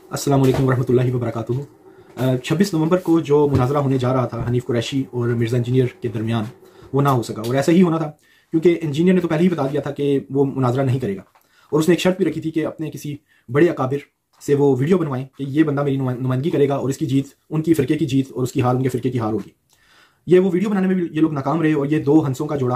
अस्सलाम वालेकुम वरहमतुल्लाहि वबरकातुहू। 26 नवंबर को जो मुनाजरा होने जा रहा था हनीफ कुरैशी और मिर्ज़ा इंजीनियर के दरमियान, वो ना हो सका। और ऐसा ही होना था क्योंकि इंजीनियर ने तो पहले ही बता दिया था कि वो मुनाजरा नहीं करेगा, और उसने एक शर्त भी रखी थी कि अपने किसी बड़े अकाबिर से वो वीडियो बनवाएं कि ये बंदा मेरी नुमाइंदगी करेगा और इसकी जीत उनकी फ़िरके की जीत और उसकी हार उनके फ़िरके की हार होगी। ये वो वीडियो बनाने में भी ये लोग नाकाम रहे, और ये दो हंसों का जोड़ा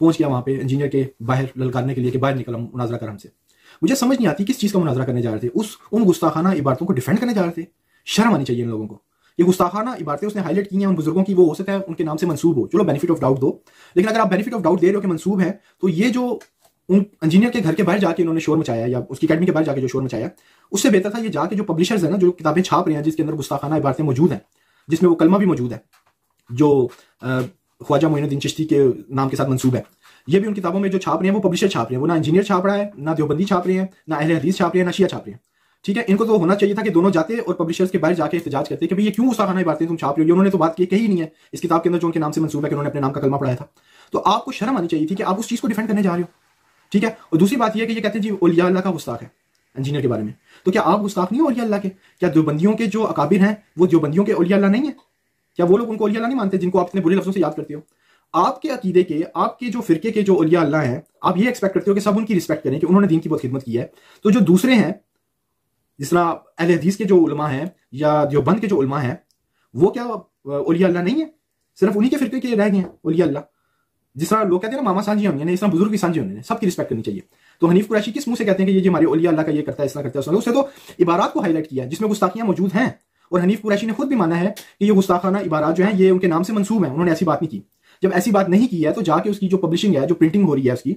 पहुंच गया वहां पे इंजीनियर के बाहर ललकारने के लिए कि बाहर निकल, मुनाजरा कर हमसे। मुझे समझ नहीं आती किस चीज़ का मुनाजरा करने जा रहे थे। उन गुस्ताखाना इबारतों को डिफेंड करने जा रहे थे। शर्म आनी चाहिए इन लोगों को। ये गुस्ताखाना इबारतें उसने हाईलाइट की हैं उन बुजुर्गों की, वो हो सकता है उनके नाम से मंसूब हो, चलो बेनिफिट ऑफ डाउट दो, लेकिन अगर आप बेनिफिट ऑफ डाउट दे रहे हो कि मंसूब है, तो ये जो उन इंजीनियर के घर के बाहर जाके उन्होंने शोर मचाया या उसकी अकेडमी के बाहर जाके जो शोर मचाया, उससे बेहतर था ये जाके जो पब्लिशर्स है ना, जो किताबें छाप रहे हैं जिसके अंदर गुस्ताखाना इबारतें मौजूद हैं, जिसमें वो कलमा भी मौजूद है जो ख्वाजा मोइनुद्दीन चिश्ती के नाम के साथ मंसूब है, ये भी उन किताबों में जो छाप रहे हैं वो पब्लिशर छाप रहे हैं। वो ना इंजीनियर छाप रहा है, ना देवबंदी छाप रहे हैं, ना अहले हदीस छाप रहे हैं, ना शिया छाप रहे हैं। ठीक है, इनको तो होना चाहिए था कि दोनों जाते और पब्लिशर्स के बाहर जाके एहतजाज करते कि भाई ये क्यों गुस्ताखाना बातें तुम छाप रहे हो। उन्होंने तो बात की कही नहीं है इस किताब के अंदर जो उनके नाम से मंसूब है कि उन्होंने अपने नाम का कलमा पढ़ाया था। तो आपको शर्म आनी चाहिए थी कि आप उस चीज को डिफेंड करने जा रहे हो। ठीक है, और दूसरी बात यह है कि ये कहते हैं जी औलिया अल्लाह का गुस्ताख है इंजीनियर के बारे में। तो क्या आप गुस्ताख नहीं हो औलिया अल्लाह के? क्या देवबंदियों के जो अकाबिर हैं वो देवबंदियों के औलिया अल्लाह नहीं है? क्या वो लोग उनको औलिया अल्लाह नहीं मानते जिनको आप इतने बुरे लफ्जों से याद करते हो? आपके अकीदे के, आपके जो फिरके के जो औलिया अल्लाह हैं, आप ये एक्सपेक्ट करते हो कि सब उनकी रिस्पेक्ट करें कि उन्होंने दीन की बहुत खिदमत की है। तो जो दूसरे हैं, जिस तरह अहले हदीस के जो उलमा हैं या देवबंद के जो उलमा हैं, वो क्या औलिया अल्लाह नहीं है? सिर्फ उन्हीं के फिरके के रह गए हैं औलिया अल्लाह। जिस तरह लोग कहते हैं ना मामा सांझी होनी है, इस तरह बुजुर्ग भी सांझी होनी है, सबकी रिस्पेक्ट करनी चाहिए। तो हनीफ कुरैशी किस मुंह से कहते हैं कि ये हमारे औलिया अल्लाह का ये करता है, इस तरह करता है, उसने तो इबारात को हाईलाइट किया है जिसमें गुस्ताखियां मौजूद हैं, और हनीफ कुरैशी ने खुद भी माना है कि ये गुस्ताखाना इबारात जो है ये उनके नाम से मंसूब है। उन्होंने ऐसी बात नहीं की। जब ऐसी बात नहीं की है तो जाके उसकी जो पब्लिशिंग है, जो प्रिंटिंग हो रही है उसकी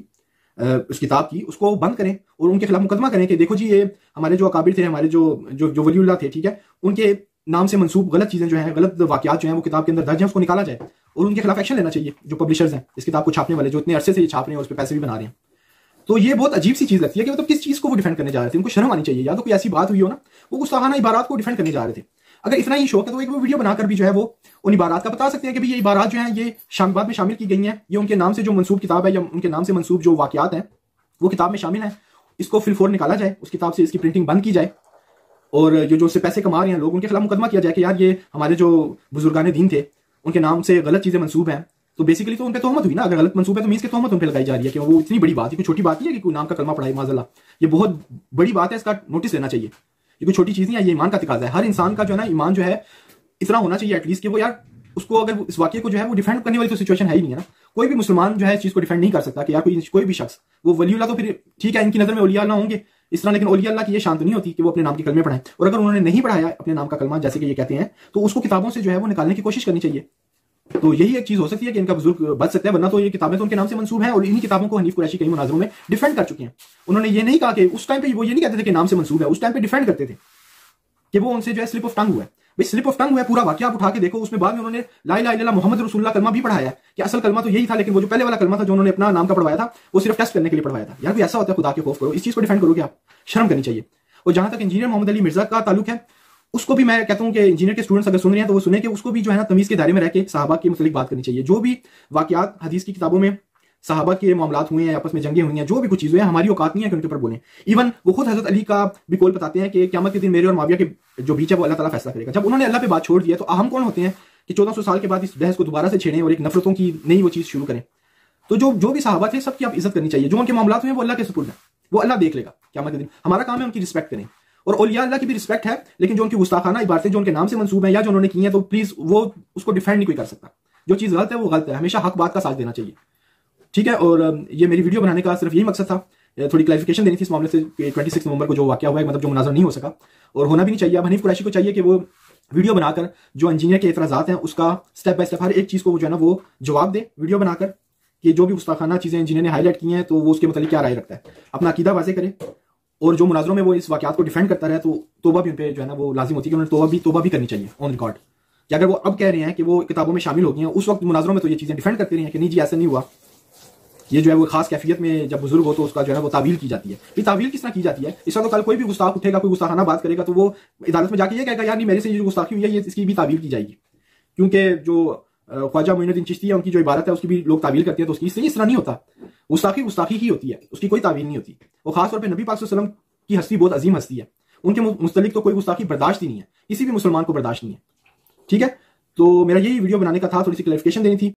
उस किताब की, उसको बंद करें और उनके खिलाफ मुकदमा करें कि देखो जी ये हमारे जो अकाबिर थे, हमारे जो जो जो वलीउल्लाह थे, ठीक है, उनके नाम से मंसूब गलत चीजें जो हैं, गलत वाकयात जो हैं वो किताब के अंदर दर्ज हैं, उसको निकाला जाए और उनके खिलाफ एक्शन लेना चाहिए जो पब्लिशर्स हैं इस किताब को छापने वाले, जो इतने अरसे से ये छाप रहे हैं, उस पर पैसे भी बना रहे हैं। तो ये बहुत अजीब सी चीज लगती है कि मतलब किस चीज को वो डिफेंड करने जा रहे थे। उनको शर्म आनी चाहिए। या तो कोई ऐसी बात हुई हो ना, वो गुस्ताखाना इबारात को डिफेंड करने जा रहे थे। अगर इतना ही शौक है तो एक वीडियो बनाकर भी जो है वो उन इबारात का बता सकते हैं कि भाई ये इबारात जो है ये बाद में शामिल की गई हैं, ये उनके नाम से जो मंसूब किताब है या उनके नाम से मंसूब जो वाकयात हैं वो किताब में शामिल है, इसको फिलफोर निकाला जाए, उस किताब से इसकी प्रिंटिंग बंद की जाए, और जो उससे पैसे कमा रहे हैं लोग, उनके खिलाफ मुकदमा किया जाए कि यार ये हमारे जो बुजुर्गान दीन थे उनके नाम से गलत चीजें मंसूब हैं। तो बेसिकली तो उन पे तोहमत हुई ना। अगर गलत मंसूब है तो मींस के तोहमत उन पे लगाई जा रही है कि वो इतनी बड़ी बात है, कोई छोटी बात नहीं है कि कोई नाम का कलमा पढ़ाई, माज़अल्लाह ये बहुत बड़ी बात है, इसका नोटिस लेना चाहिए। ये कोई छोटी चीज नहीं है, ये ईमान का तकाजा है। हर इंसान का जो है ना ईमान जो है इतना होना चाहिए एटलीस्ट कि वो यार उसको अगर इस वाक्य को जो है वो डिफेंड करने वाली तो सिचुएशन है ही नहीं है ना। कोई भी मुसलमान जो है इस चीज को डिफेंड नहीं कर सकता कि यार कोई भी शख्स वो वलीउल्लाह, तो फिर ठीक है इनकी नजर में औलिया अल्लाह होंगे इस तरह, लेकिन औलिया अल्लाह की ये शान तो नहीं होती कि वो अपने नाम के कलमे पढ़ाएं। और अगर उन्होंने नहीं पढ़ाया अपने नाम का कलमा जैसे कि ये कहते हैं, तो उसको किताबों से जो है वो निकालने की कोशिश करनी चाहिए। तो यही एक चीज हो सकती है कि इनका बुजुर्ग बच सकता है, वरना तो ये किताबें तो उनके नाम से मंसूब हैं और इन्हीं किताबों को हनीफ कुरैशी कई मुनाजरों में डिफेंड कर चुके हैं। उन्होंने ये नहीं कहा कि उस टाइम पे वो ये नहीं कहते थे कि नाम से मंसूब है, उस टाइम पे डिफेंड करते थे कि वो उनसे जो है स्लिप ऑफ टंग हुआ है। भाई स्लिप ऑफ टंग हुआ है, पूरा वाकया आप उठा के देखो, उसमें बाद में उन्होंने ला इलाहा इल्लल्लाह मुहम्मद रसूलुल्लाह कलमा भी पढ़ाया कि असल कलमा तो यही था, लेकिन वो जो पहले वाला कलमा था जो उन्होंने अपना नाम का पढ़वाया था वो सिर्फ टेस्ट करने के लिए पढ़वाया था। यार भी ऐसा होता है, खुदा के खौफ करो, इस चीज को डिफेंड करोगे आप, शर्म करनी चाहिए। और जहां तक इंजीनियर मोहम्मद अली मिर्जा का ताल्लुक है, उसको भी मैं कहता हूं कि इंजीनियर के स्टूडेंट्स अगर सुन रहे हैं तो वो सुने कि उसको भी जो है ना तमीज के दायरे में रह के सहाबा के मुतालिक बात करनी चाहिए। जो भी वाकयात हदीस की किताबों में सहाबा के मामलात हुए हैं, आपस में जंगें हुई हैं, जो भी कुछ चीजें हैं, हमारी औकात नहीं है कि उनके ऊपर बोलें। इवन वो खुद हजरत अली का भी कौल बताते हैं कि क़यामत के दिन मेरे और माविया के जो बीच है वो अल्लाह ताला फैसला करेगा। जब उन्होंने अल्लाह पे बात छोड़ दी है तो हम कौन होते हैं कि 1400 साल के बाद इस बहस को दोबारा से छेड़ें और एक नफरतों की नई वो चीज शुरू करें। तो जो भी सहाबा थे सबकी आप इज्जत करनी चाहिए। जो उनके मामलात हुए वो अल्लाह के सुपुर्द है, वो अल्लाह देख लेगा क़यामत के दिन। हमारा काम है उनकी रिस्पेक्ट करें, और औलिया अल्लाह की भी रिस्पेक्ट है, लेकिन जो उनकी गुस्ताखाना इबारतें जो उनके नाम से मंसूब है या जो उन्होंने की है, तो प्लीज वो उसको डिफेंड नहीं कोई कर सकता। जो चीज गलत है वो गलत है, हमेशा हक बात का साथ देना चाहिए। ठीक है, और ये मेरी वीडियो बनाने का सिर्फ यही मकसद था, थोड़ी क्लैरिफिकेशन देनी थी इस मामले से। 26 नवंबर को जो वाकया हुआ है, मतलब जो मुनाजरा नहीं हो सका और होना भी नहीं चाहिए। अब हनीफ कुरैशी को चाहिए कि वो वीडियो बनाकर जो इंजीनियर के एतराजात हैं उसका स्टेप बाय स्टेप हर एक चीज को जो है ना वो जवाब दे वीडियो बनाकर, कि जो भी गुस्ताखाना चीजें इंजीनियर ने हाईलाइट की हैं तो वो उसके मतलब क्या राय रखता है, अपना अकीदा वाज़ेह करे। और जो मुनाजरों में वो इस वाकयात को डिफेंड करता रहे तो तौबा भी उन पर जो है ना वो लाजिम होती है कि उन्होंने तौबा भी करनी चाहिए ऑन रिकॉर्ड। कि अगर वो अब कह रहे हैं कि वो किताबों में शामिल हो गई हैं, उस वक्त मुनाजरों में तो ये चीजें डिफेंड करते रहे हैं कि नहीं जी ऐसा नहीं हुआ, ये जो है वो खास कैफियत में जब बुजुर्ग हो तो उसका जो है वो तावील की जाती है। ये तावील किस तरह की जाती है? इस वक्त तो कल कोई भी गुस्ताख उठेगा, कोई गुस्ताखाना बात करेगा तो वो अदालत में जाके ये कहेगा यार नहीं मेरे से ये जो गुस्ताखी हुई है ये इसकी भी तावील की जाएगी, क्योंकि जो ख्वाजा मोइनुद्दीन चिश्ती है उनकी जो इबारत है उसकी भी लोग तावील करते हैं, तो उसकी इससे इस तरह नहीं होता। गुस्ताखी गुस्ताखी ही होती है, उसकी कोई तावील नहीं होती। और खासतौर पर नबी पाक सल्लल्लाहु अलैहि वसल्लम की हस्ती बहुत अजीम हस्ती है, उनके मुस्तलिक तो कोई गुस्ताखी बर्दाश्त ही नहीं है, किसी भी मुसलमान को बर्दाश्त नहीं है। ठीक है, तो मेरा यही वीडियो बनाने का था, थोड़ी सी क्लैरिफिकेशन देनी थी।